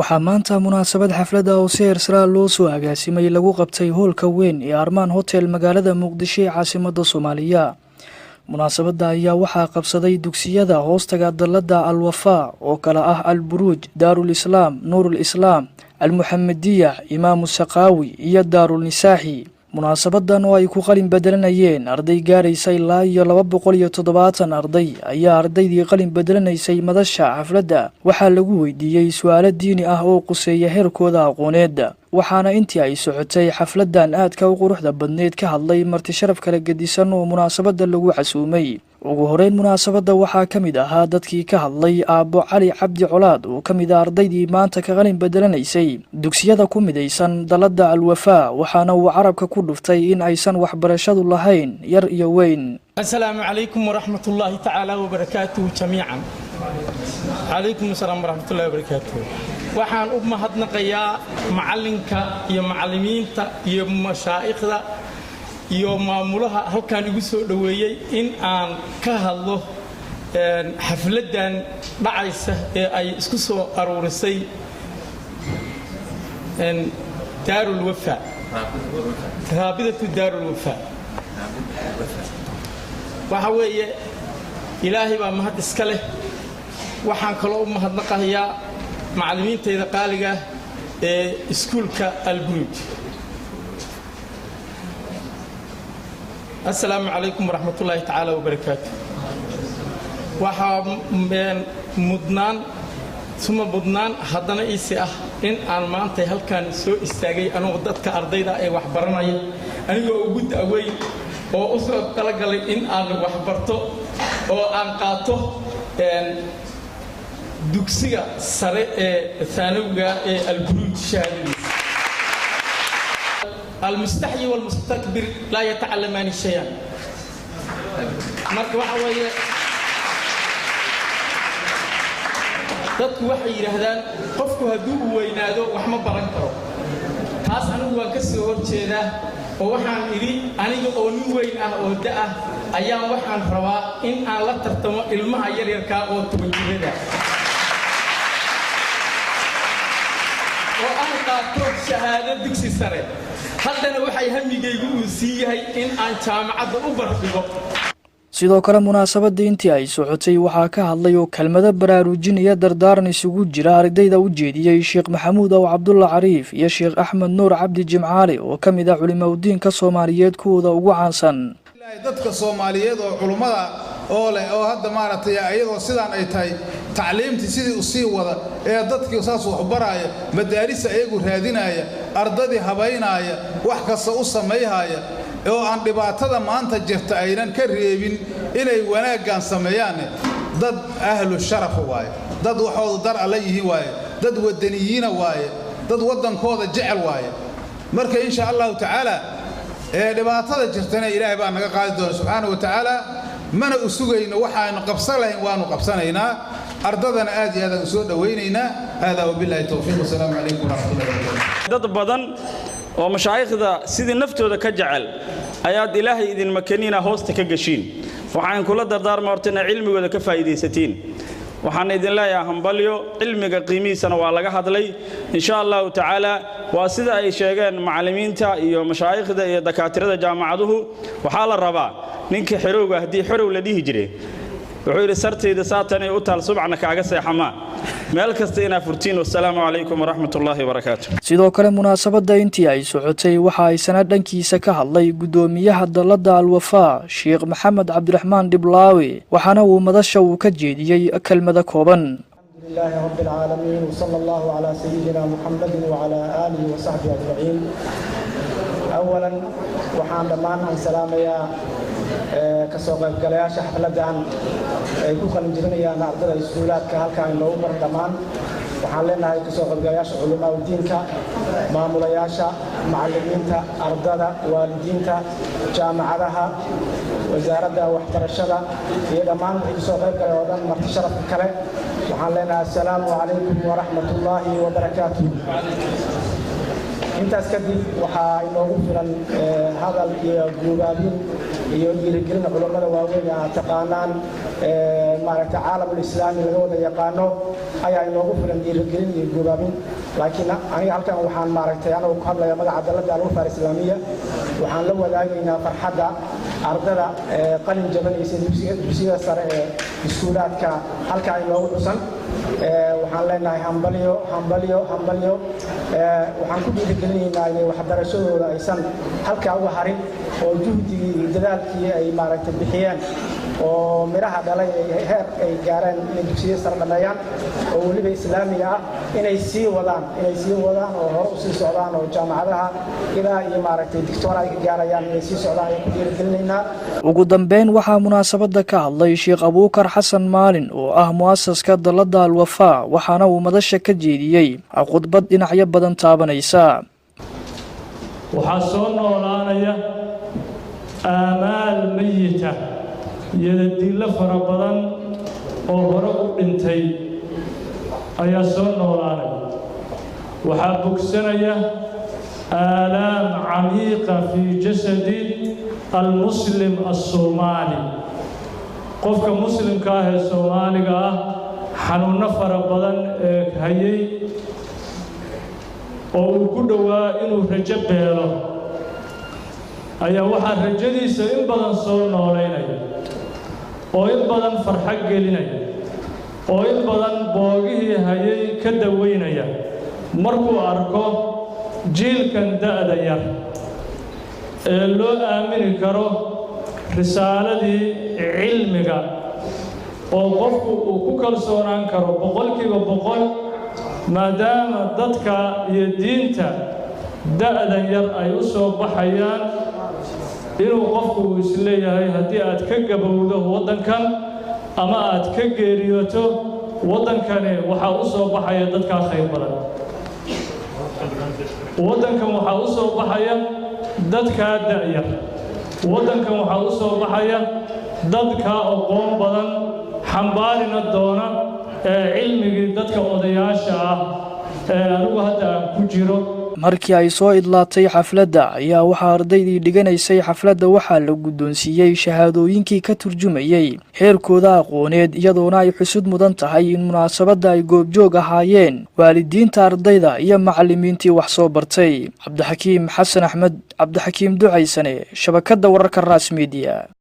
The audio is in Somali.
waxaa maanta munaasabad xaflada oo si heersara loo soo agaasimay lagu qabtay hoolka weyn ee Armaan Hotel magaalada Muqdisho ee caasimadda Soomaaliya. Munaasabada ayaa waxaa qabsaday dugsiyada hoostaga dalada Al-Wafa oo kala ah Al-Buruj, Darul Islam, Nurul Islam, Al-Muhammadiyah, Imam Saqawi iyo Darul Nisaahi. munaasabadan oo ay ku qalin bedelanayeen arday gaaraysa ilaa iyo 270 arday ayaa ardaydii qalin bedelanaysay madasha xafladda waxaa lagu weydiiyay su'aalo diini ah oo quseeya heerkooda aqooneed waxaana intii ay socotay xafladan aadka u quruxda badneed ka hadlay marti sharaf kala gedisan oo munaasabada lagu casuumay. ugu horeyn munaasabada waxaa kamid ahaa dadkii ka hadlay Aabo Cali Cabdi Colaad oo kamid ah ardaydii maanta ka qalin bedelanaysay dugsiyada ku midaysan dalada Al-Wafa waxaana uu carabka ku dhuftay in aysan waxbarashadu lahayn yar iyo weyn. Assalaamu alaykum wa rahmatullahi ta'ala wa barakatuh jamiican. Alaykum assalam wa rahmatullahi wa barakatuh. waxaan u mahadnaqayaa macalinka iyo macallimiinta iyo mashaayikhda iyo maamulaha halkaan igu soo dhaweeyay in aan ka hadlo xafladan dhacaysa ee ay isku soo aruurisay Darul Wafa raabidatu Darul Wafa waxa weeye ilaahay baa mahad iska leh waxaan kale u mahadnaqayaa macallimiintayda qaaliga ee iskuulka Al-Buruj. Assalaamu alaykum wa rahmatullahi ta'ala wa barakatuh. waxaa mudnaan haddana iisi ah in aan maanta halkaan soo istaagay anoo dadka ardayda ee wax baranaya anigoo ugu daaweyn oo u soo talagalay in aan wax barto oo aan qaato dugsiga sare ee ثانويga ee Al-Buruj shahaadadiisa. المستحي والمستكبر لا يتعلمان شيئا. marka waxa weeye dadku waxay yiraahdaan qofku hadduu weynaado wax ma baran karo taas anigu waan ka soo horjeedaa oo waxaan idhi aniga oo nin weyn ah oo da ah ayaan waxaan rabaa in aan la tartamo ilmaha yaryarka oo tobajirada oo aan qaato shahaado dugsi sare haddana waxay hamigaygu u siiyay in aan jaamacadda u barbigo. sidoo kale munaasabada intii ay socotay waxaa ka hadlay oo kelmado baraarujin iyo dardaaran isugu jira ardayda u jeediyay Sheekh Maxamuud oo Cabdulla Cariif iyo Sheekh Axmed Nuur Cabdi Jimcaale oo kamid ah culimada Soomaaliyeed kuwada ugu caansan. dadka Soomaaliyeed oo culimada oo leh oo hadda maaragtay ayadoo sidaan ay tahay tacliimtii sidii u sii wada ee dadkii saas wax baraaya madaaris ayagu raadinaya ardadii habaynaya wax kasta u sameeyaya oo aan dhibaatada maanta jirta aynan ka reebin inay wanaagan sameeyaan dad ahlu sharaf waaye dad waxooda dar alla yihiin waaye dad wadaniyiina waaye dad wadankooda jecel waaye marka insha Allah ta'ala dhibaatada jirtana Ilaahay baa naga qaadi doona subhanahu wa ta'ala mana u sugayno waxaan qabsanayn waanu qabsanaynaa ardadana aad iyo aad u soo dhaweynaynaa hada wabillahi tawfiiq assalamu alaykum wa rahmatullahi wa barakatuh. dad badan oo mashaayikhda sidii naftooda ka jecel ayaad Ilaahay idin makaniina hoosta ka gashiin waxaan kula dardaarmaa horta in cilmigooda ka faa'iideysatiin waxaan idin leeyahay hambalyo cilmiga qiimihiisana waa laga hadlay insha Allah ta'ala waa sida ay sheegeen macallimiinta iyo mashaayikhda iyo dakaatirada jaamacaduhu waxaa la rabaa ninka xirowga hadii xorow la dhihi jiray wuxuu yiri sartayda saatanay u taal subcana kaaga seexama meel kasta ina furtiin. Wassalaamu alaykum wa rahmatullahi wa barakatuh. sidoo kale munaasabada intii ay socotay waxa ay sanad dhankiisa ka hadlay gudoomiyaha dalada Al-Wafa Sheekh Maxamed Cabdiraxmaan Diblaawi waxaana uu madasha uu ka jeediyay kelmado kooban. alhamdulillahi rabbil alamin wa sallallahu ala sayyidina Muhammadin wa ala alihi wa sahbihi ajma'in. awalan waxaan dhamaan salaamayaa ka soo qaybgalayaasha xafladan ay ku qalin jibinayaan ardayda iskuulaadka halkaan loogu mar dhamaan waxaan leenahay ka soo qaybgalayaasha culimada diinka maamulayaasha macallimiinta ardada waalidiinta jaamacadaha wasaaradda waxbarashada iyo dhammaan wixii soo qaybgalay oo dhan marti sharaf kale waxaan leenahay assalaamu alaykum wa rahmatullahi wa barakatuh. intaas kadib waxaa inoogu filan hadal iyo guubaabin iyo dhiirigelin culimada waaweyn ah taqaanaan maaragtay caalamul islaami laga wada yaqaano ayaa inoogu filan dhiirigelin iyo guubaabin laakiin aniga halkan waxaan maaragtay anagu ku hadlayaa magaca dalladda al-wafaar islaamiya waxaan la wadaagaynaa farxadda ardada qalin jabanaysa dugsiga sare ee iskuulaadka halkaa inoogu xusan waxaan leenahay hambalyo waxaan ku dhiirigelinaynaa inay waxbarashadooda aysan halkaa uga harin oo juhdigii iyo dadaalkii ay maaragtay bixiyeen oo miraha dhalay heer ay gaareen inay dugsiyo sare dhameeyaan oo weliba islaamiga ah inay sii wadaan oo hore u sii socdaan oo jaamacadaha ilaa iyo maaragtay dictoora ay ka gaarayaan inay sii socdaan ay ku dhiirigelinaynaa. ugu dambeyn waxaa munaasabada ka hadlay Sheekh Abuukar Xasan Maalin oo ah muassaska dalladda al-Wafaa waxaana uu madasha ka jeediyey khudbad dhinacyo badan taabanaysa. waxaa soo noolaanaya aamaal mayita yadadiilo fara badan oo hore u dhintay ayaa soo noolaanaya waxaa bogsanaya aalaam camiiqa fii jasadi almuslim asoomaali qofka muslimka ah ee soomaaliga ah xanuunno fara badan ee hayay oo uu ku dhowaa inuu rajo beelo ayaa waxaa rajadiisa in badan soo noolaynaya oo in badan farxad gelinaya oo in badan boogihii hayay ka daweynaya markuu arko jiilkan da'da yar ee loo aamini karo risaaladii cilmiga oo qofku uu ku kalsoonaan karo 100% maadaama dadka iyo diinta da'dan yar ay u soo baxayaan inuu qofku isleeyahay haddii aad ka gabowdo waddankan ama aad ka geeriyooto waddankani waxaa u soo baxaya dadkaa khayr badan waddankan waxaa u soo baxaya dadkaa da'yar waddankan waxaa u soo baxaya dadkaa aqoon badan xambaarina doona cilmigii dadka odayaasha ah ee anigu hadda aan ku jiro. markii ay soo idlaatay xafladda ayaa waxaa ardaydii dhiganaysay xafladda waxaa la guddoonsiiyey shahaadooyinkii ka turjumayay heerkooda aqooneed iyadoona ay xusud mudan tahay in munaasabadda ay goobjoog ahaayeen waalidiinta ardayda iyo macallimiintii wax soo bartay. Cabdixakiim Xasan Axmed, Cabdixakiim Ducaysane, Shabakadda Wararka Raas Media.